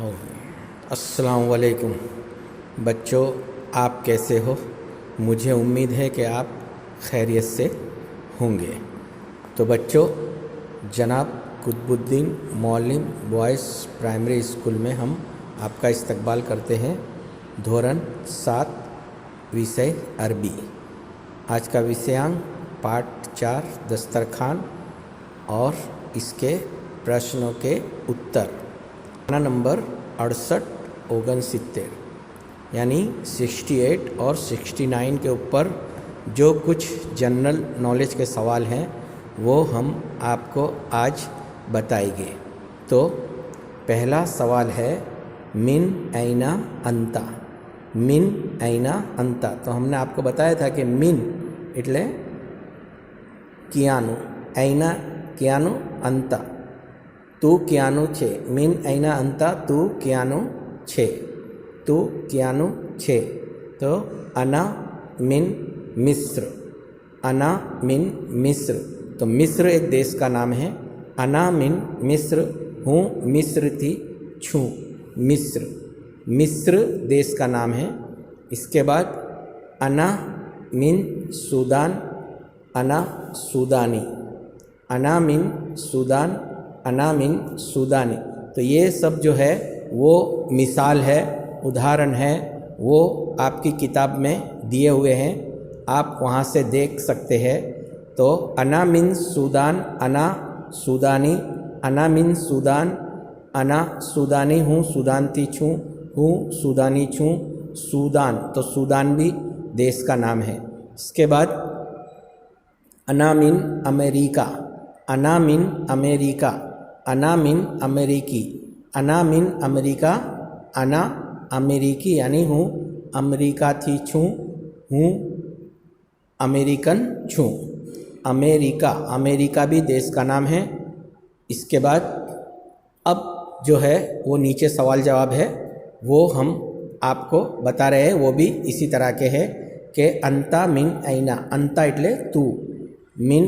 और अस्सलाम वालेकुम बच्चों, आप कैसे हो? मुझे उम्मीद है कि आप खैरियत से होंगे। तो बच्चों, जनाब कुतुबुद्दीन मौलिम बॉयज़ प्राइमरी स्कूल में हम आपका इस्तकबाल करते हैं। धोरण 7 विषय अरबी। आज का विषयांक पाठ 4 दस्तरखान और इसके प्रश्नों के उत्तर। खाना नंबर 68-69 यानी 68 और 69 के ऊपर जो कुछ जनरल नॉलेज के सवाल हैं वो हम आपको आज बताएंगे। तो पहला सवाल है मिन ऐना अंता। मिन ऐना अंता, तो हमने आपको बताया था कि मिन એટલે ક્યાંનું, ऐना ક્યાંનું, अंता तू ક્યાંનું છે। मिन ऐना अंता तू ક્યાંનું છે, तू ક્યાંનું છે। तो अना मिन मिस्र, अना मिन मिस्र, तो मिस्र एक देश का नाम है। अना मिन मिस्र, हूँ मिस्र थी छूँ। मिस्र, मिस्र देश का नाम है। इसके बाद अना मिन सूदान, अना सूदानी, अना मिन सूदान, अना मिन सूदानी। तो ये सब जो है वो मिसाल है, उदाहरण है, वो आपकी किताब में दिए हुए हैं, आप वहाँ से देख सकते हैं। तो अना मिन सूदान, अना सूदानी, अना मिन सूदान, अना सूदानी, हूँ सूदानती छूँ, हूँ सूदानी छूँ। सूदान, तो सूदान भी देश का नाम है। इसके बाद अना मिन अमेरिका, अना मिन अमेरिका, अना मिन अमेरिकी, अना मिन अमेरिका, अना अमेरिकी यानी हूँ अमेरिका थी छूँ, हूँ अमेरिकन छूँ। अमेरिका, अमेरिका भी देश का नाम है। इसके बाद अब जो है वो नीचे सवाल जवाब है वो हम आपको बता रहे हैं, वो भी इसी तरह के हैं कि अंता मिन ऐना। अंता એટલે तू, मिन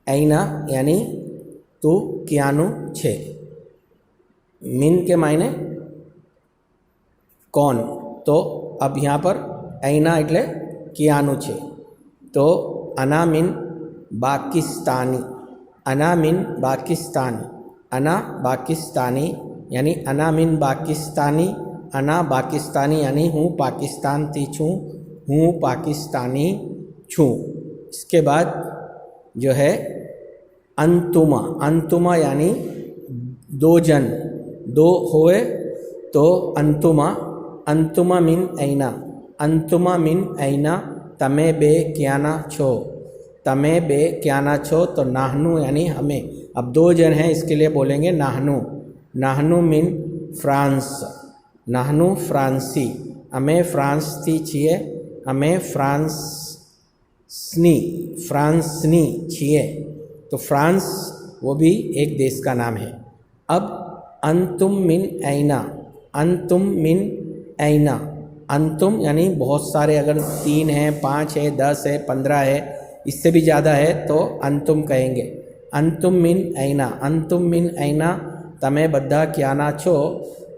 ऐना यानी तू ક્યાંનું છે। मिन के मायने कौन, तो अब यहाँ पर ऐना એટલે ક્યાંનું છે। तो अना मिन पाकिस्तानी, अना मिन पाकिस्तानी, अना पाकिस्तानी यानी अना मिन पाकिस्तानी, अना पाकिस्तानी यानी हूँ पाकिस्तान थी छूँ, हूँ पाकिस्तानी छूँ। इसके बाद जो है अंतुमा, अंतुमा यानी दो जन, दो होए तो अंतुमा, अंतुमा मिन ऐना, अंतुमा मिन ऐना, तमे बे क्याना छो, तमे बे क्याना छो। तो नाहनु यानी हमें, अब दो जन हैं इसके लिए बोलेंगे नाहनु। नाहनु मिन फ्रांस, नाहनु फ्रांसी, हमें फ्रांस थी छिए, हमें फ्रांसनी, फ्रांसनी छिए। तो फ्रांस वो भी एक देश का नाम है। अब अंतुम मिन ऐना, अंतुम मिन ऐना, अंतुम यानी बहुत सारे, अगर 3 है, 5 है, 10 है, 15 है, इससे भी ज़्यादा है तो अंतुम कहेंगे। अंतुम मिन ऐना, अंतुम मिन ऐना, तमे बद्धा क्याना छो।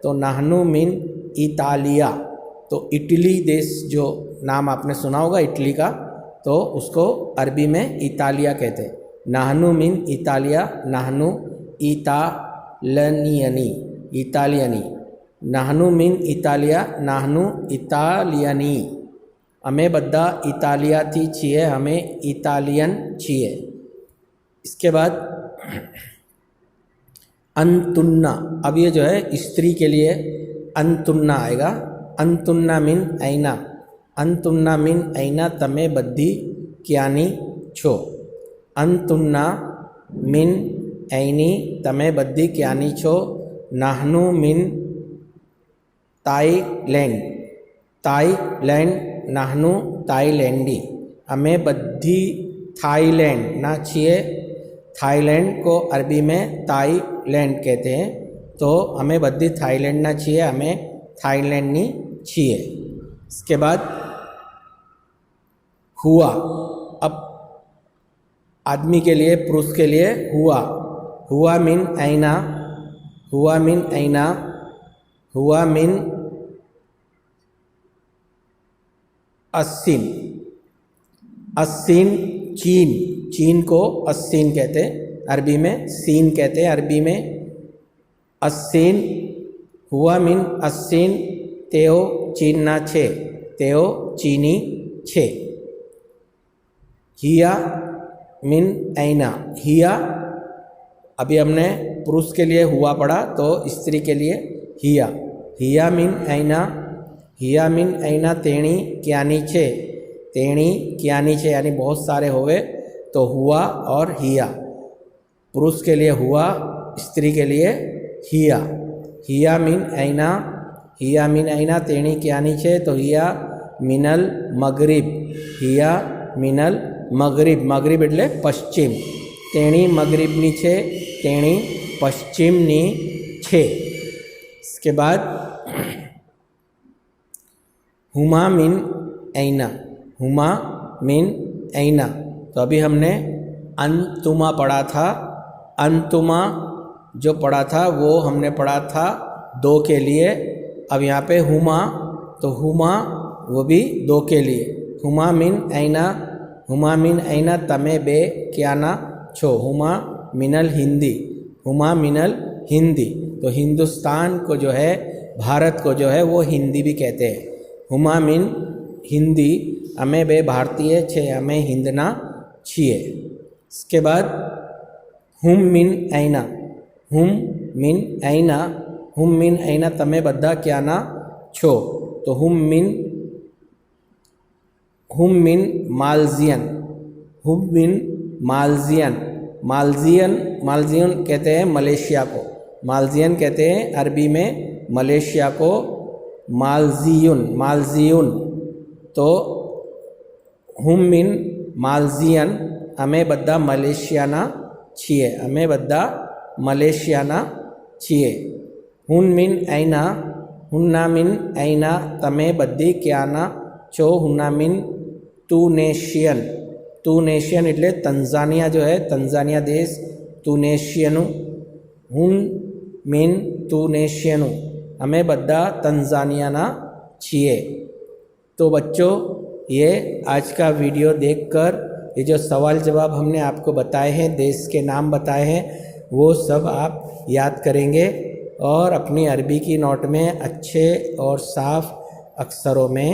तो नाहनु मिन इतालिया, तो इटली देश जो नाम आपने सुना होगा इटली का, तो उसको अरबी में इतालिया कहते हैं। नाहनु मिन इतालिया, नाहनु इतालियनी, इतालियनी, नाहनु मिन इतालिया, नाहनु इतालियनी, हमें बद्दा इतालिया थी छिए, हमें इतालियन छिए। इसके बाद अंतुन्ना, अब ये जो है स्त्री के लिए अंतुन्ना आएगा। अंतुन्ना मिन ऐना, अंतुन्ना मिन ऐना, तमे बद्धी क्यानी छो। अंतुन्ना मिन ऐनी, तमे बद्धी क्यानी छो। नाहनु मिन ताईलैंड, ताईलैंड, नाहनु ताईलैंडी, हमें बद्धी थाईलैंड ना छिए। थाईलैंड को अरबी में ताईलैंड कहते हैं, तो हमें बद्धी थाईलैंड ना छिए, हमें थाईलैंड नहीं छिए। इसके बाद हुआ, अब आदमी के लिए, पुरुष के लिए हुआ, हुआ मिन ऐना, हुआ मिन ऐना, हुआ मिन अस्सीन, अस्सीन चीन, चीन को अस्सीन कहते हैं अरबी में, सीन कहते हैं अरबी में। अस्सीन, हुआ मिन अस्सीन, तेओ चीनना छे, तेओ चीनी छे। हिया मिन ऐना, हिया अभी हमने पुरुष के लिए हुआ पढ़ा, तो स्त्री के लिए हिया, हिया मिन ऐना, हिया मिन ऐना तेणी क्यानी छे, तेणी क्यानी छे यानी बहुत सारे होवे तो हुआ और हिया, पुरुष के लिए हुआ, स्त्री के लिए हिया। हिया मिन ऐना, हिया मिन ऐना तेणी क्यानी छे, तो हिया मिनल मगरिब, हिया मिनल मगरिब, मगरिब એટલે પશ્ચિમ, તેણી મગરિબની છે, તેણી પશ્ચિમની છે। इसके बाद हुमा मिन ऐना, हुमा मिन ऐना, तो अभी हमने अंतुमा पढ़ा था, अंतुमा जो पढ़ा था वो हमने पढ़ा था दो के लिए। अब यहाँ पे हुमा, तो हुमा वो भी दो के लिए। हुमा मिन ऐना, हुमा मिन ऐना तमे बे क्याना छो, हुमा मिनल हिंदी, हुमा मिनल हिंदी, तो हिंदुस्तान को जो है, भारत को जो है वो हिंदी भी कहते हैं। हुमा मिन हिंदी, अमे बे भारतीय छे, अमे हिंदना छीए। इसके बाद हुम मिन ऐना, हुम मिन ऐना, हुम मिन ऐना तमे बद्धा क्याना छो, तो हुम मिन मालजियन, हुम मिन मालजियन, मालजियन, मालजियन कहते हैं मलेशिया को, मालजियन कहते हैं अरबी में मलेशिया को, मालजियुन, मालजियुन, तो हुम मिन मालजियन अमे बद्धा मलेशियाना छीए, अमे बद्धा मलेशियाना छीए। हुन मिन ऐना, हुन्ना मिन ऐना तमे बद्धी क्याना छो, हुन्ना मिन तुनेशियन, तुनेशियन એટલે तंजानिया जो है, तंजानिया देश, तुनेशियनु, हुन मिन तुनेशियनु अमे बद्धा तंजानियाना छीए। तो बच्चों ये आज का वीडियो देखकर ये जो सवाल जवाब हमने आपको बताए हैं, देश के नाम बताए हैं, वो सब आप याद करेंगे और अपनी अरबी की नोट में अच्छे और साफ अक्षरों में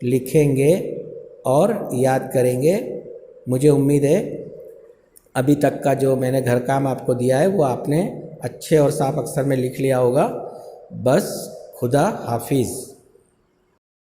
लिखेंगे और याद करेंगे। मुझे उम्मीद है अभी तक का जो मैंने घर काम आपको दिया है वो आपने अच्छे और साफ अक्षर में लिख लिया होगा। बस खुदा हाफिज़।